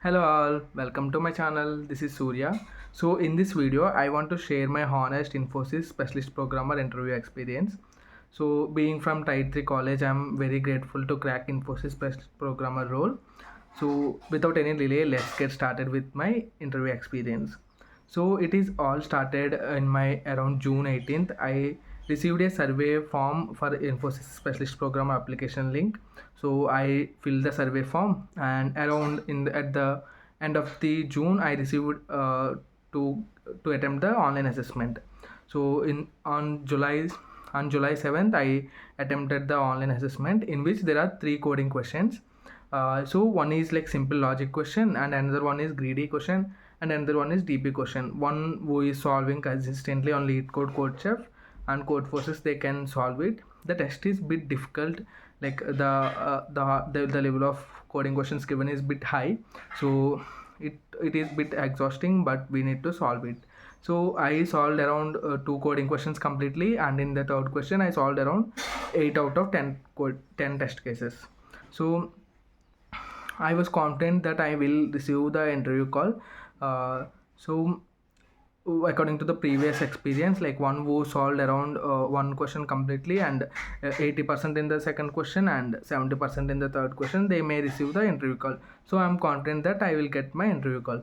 Hello all, welcome to my channel. This is Surya. So in this video I want to share my honest Infosys specialist programmer interview experience. So being from Tier 3 college, I'm very grateful to crack Infosys specialist programmer role. So without any delay, let's get started with my interview experience. So it is all started in my around June 18th. I received a survey form for Infosys specialist program application link. So I filled the survey form, and around at the end of the June I received to to attempt the online assessment. So in on July 7th I attempted the online assessment, in which there are three coding questions. So one is like simple logic question, and another one is greedy question, and another one is DP question. One who is solving consistently on lead code chef and code forces, they can solve it. The test is bit difficult, like the level of coding questions given is bit high, so it is bit exhausting, but we need to solve it. So I solved around two coding questions completely, and in the third question I solved around 8 out of 10 test cases. So I was confident that I will receive the interview call. So according to the previous experience, like one who solved around one question completely, and 80% in the second question and 70% in the third question, they may receive the interview call. So I'm confident that I will get my interview call.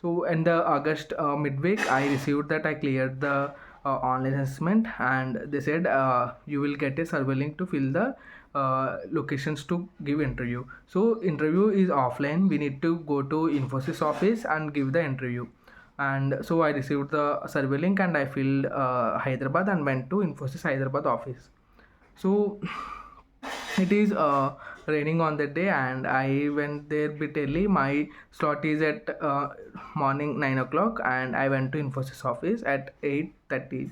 So in the August midweek I received that I cleared the online assessment, and they said you will get a survey link to fill the locations to give interview. So interview is offline, we need to go to Infosys office and give the interview. And so I received the survey link, and I filled Hyderabad and went to Infosys Hyderabad office. So it is raining on that day, and I went there bit early. My slot is at morning 9 o'clock, and I went to Infosys office at 8:30.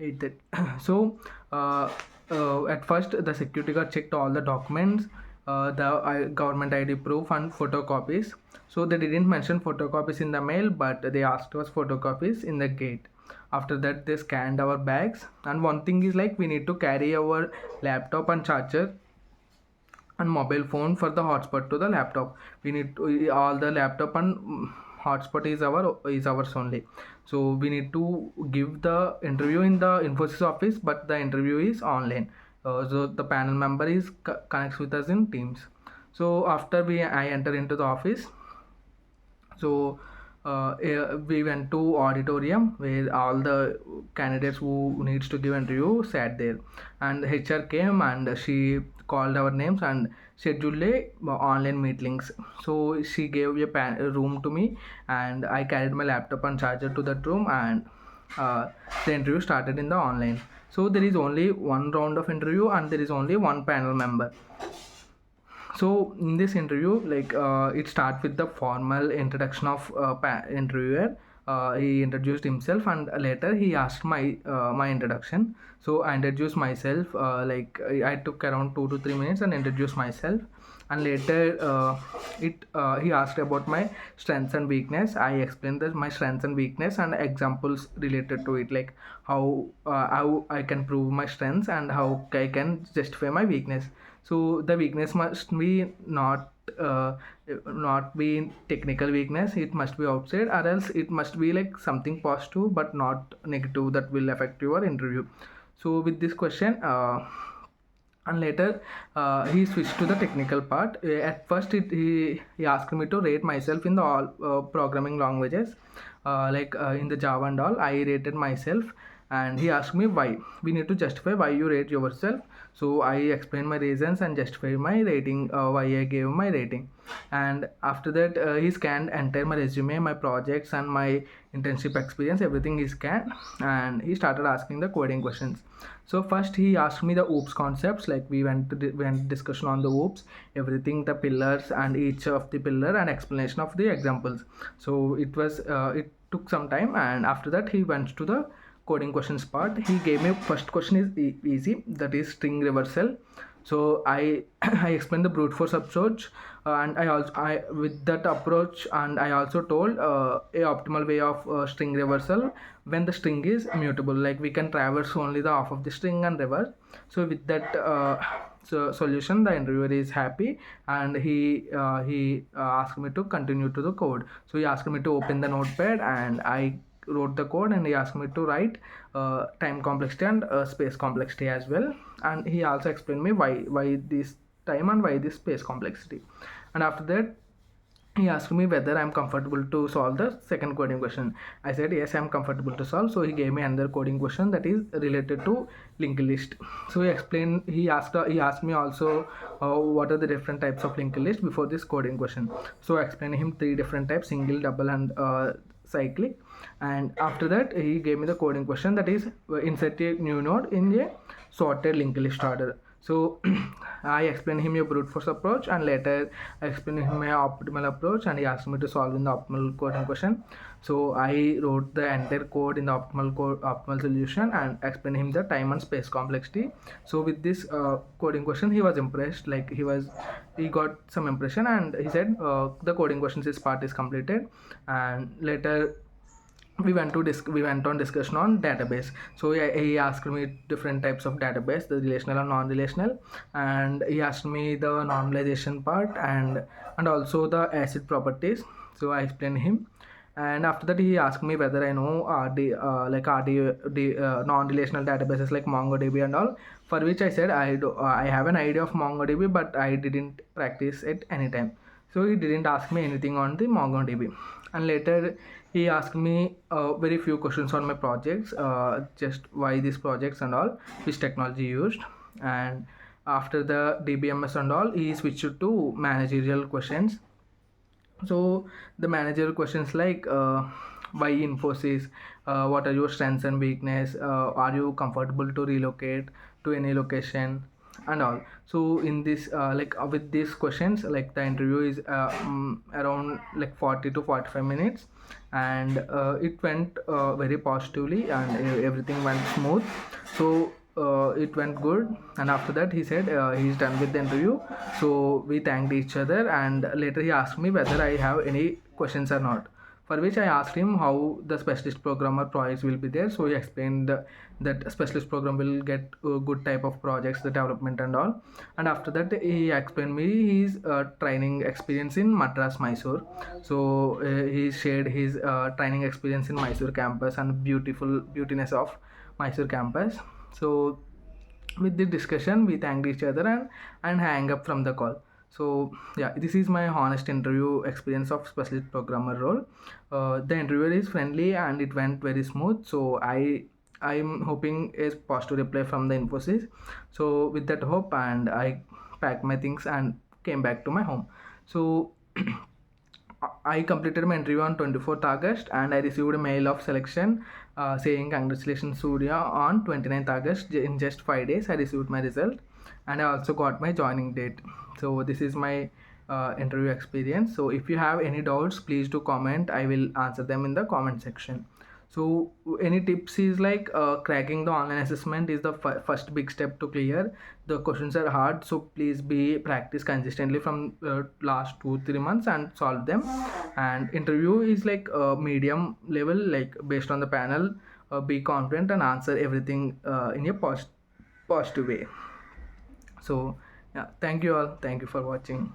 8:30. So at first the security guard checked all the documents, the government ID proof and photocopies. So they didn't mention photocopies in the mail, but they asked us photocopies in the gate. After that they scanned our bags, and one thing is like we need to carry our laptop and charger and mobile phone for the hotspot to the laptop. We need to all the laptop and hotspot is ours only. So we need to give the interview in the Infosys office, but the interview is online. So the panel member is connects with us in Teams. So after I enter into the office, so we went to auditorium where all the candidates who needs to give interview sat there, and HR came and she called our names and scheduled a online meetings. So she gave a room to me, and I carried my laptop and charger to that room, and the interview started in the online. So there is only one round of interview, and there is only one panel member. So in this interview, like it starts with the formal introduction of interviewer. He introduced himself, and later he asked my introduction. So I introduced myself, like I took around 2 to 3 minutes and introduced myself. And later he asked about my strengths and weakness. I explained that my strengths and weakness and examples related to it, like how I can prove my strengths and how I can justify my weakness. So the weakness must be not be technical weakness, it must be outside, or else it must be like something positive but not negative that will affect your interview. So with this question, and later he switched to the technical part. At first he asked me to rate myself in the all programming languages, in the Java and all. I rated myself, and he asked me why. We need to justify why you rate yourself. So I explained my reasons and justified my rating, why I gave my rating. And after that he scanned entire my resume, my projects and my internship experience, everything is scanned, and he started asking the coding questions. So first he asked me the OOPS concepts, like we went discussion on the OOPS, everything, the pillars and each of the pillar and explanation of the examples. So it took some time, and after that he went to the coding questions part. He gave me first question is easy, that is string reversal. So I I explained the brute force approach, and I with that approach, and I also told a optimal way of string reversal when the string is mutable, like we can traverse only the half of the string and reverse. So with that solution, the interviewer is happy, and he asked me to continue to the code. So he asked me to open the notepad, and I wrote the code, and he asked me to write time complexity and space complexity as well. And he also explained me why this time and why this space complexity. And after that, he asked me whether I'm comfortable to solve the second coding question. I said yes, I'm comfortable to solve. So he gave me another coding question that is related to linked list. So he asked me also what are the different types of linked list before this coding question. So I explained him three different types: single, double, and cyclic. And after that, he gave me the coding question that is insert a new node in a sorted linked list order. So I explained him a brute force approach, and later I explained him my optimal approach, and he asked me to solve in the optimal coding question. So I wrote the entire code in the optimal solution, and explained him the time and space complexity. So with this coding question, he was impressed. Like he got some impression, and he said the coding questions is part is completed. And later we went on discussion on database. So he asked me different types of database, the relational and non-relational, and he asked me the normalization part, and also the acid properties. So I explained him. And after that, he asked me whether I know non-relational databases like MongoDB and all, for which I said I have an idea of MongoDB, but I didn't practice it anytime. So he didn't ask me anything on the MongoDB. And later he asked me very few questions on my projects, just why these projects and all, which technology used. And after the DBMS and all, he switched to managerial questions. So the managerial questions like why Infosys, what are your strengths and weakness, are you comfortable to relocate to any location, and all. So in this with these questions, like the interview is around like 40 to 45 minutes, and it went very positively, and everything went smooth. So it went good. And after that, he said he's done with the interview. So we thanked each other, and later he asked me whether I have any questions or not, for which I asked him how the specialist programmer projects will be there. So he explained that specialist program will get a good type of projects, the development and all. And after that, he explained me his training experience in Madras, Mysore. So he shared his training experience in Mysore campus and beautiful beautiness of Mysore campus. So with the discussion, we thanked each other, and hang up from the call. So yeah, this is my honest interview experience of specialist programmer role. The interviewer is friendly, and it went very smooth. So I'm hoping a positive reply from the Infosys. So with that hope, and I packed my things and came back to my home. So I completed my interview on 24th August, and I received a mail of selection saying congratulations Surya on 29th August. In just 5 days, I received my result, and I also got my joining date. So this is my interview experience. So if you have any doubts, please do comment. I will answer them in the comment section. So any tips is like cracking the online assessment is the first big step to clear. The questions are hard, so please be practice consistently from last 2-3 months and solve them. And interview is like medium level, like based on the panel. Be confident and answer everything in a positive way. So yeah, thank you all. Thank you for watching.